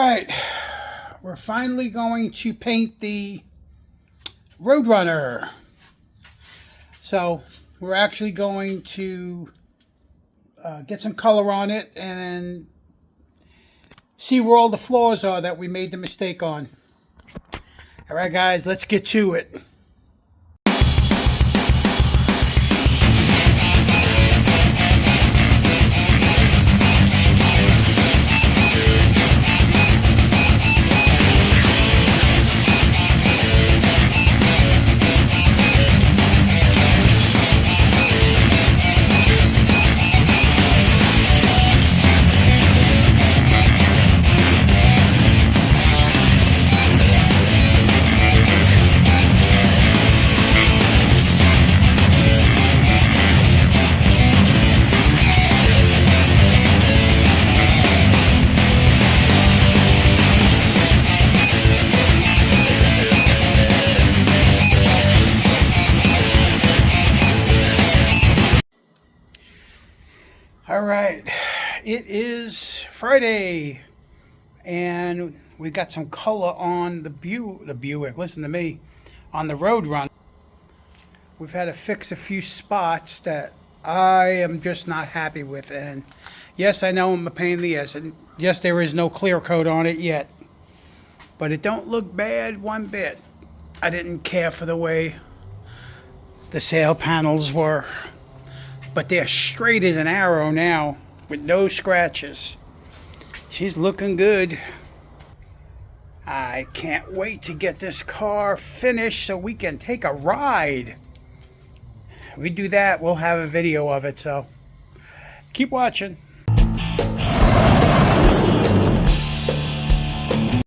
right, we're finally going to paint the RoadRunner. So we're actually going to get some color on it and see where all the flaws are that we made the mistake on. All right, guys, let's get to it. All right, it is Friday, and we got some color on the Buick. Listen to me, on the RoadRunner. We've had to fix a few spots that I am just not happy with, and yes, I know I'm a pain in the ass, and yes, there is no clear coat on it yet, but it don't look bad one bit. I didn't care for the way the sail panels were. But they're straight as an arrow now, with no scratches. She's looking good. I can't wait to get this car finished so we can take a ride. We do that, we'll have a video of it, so keep watching.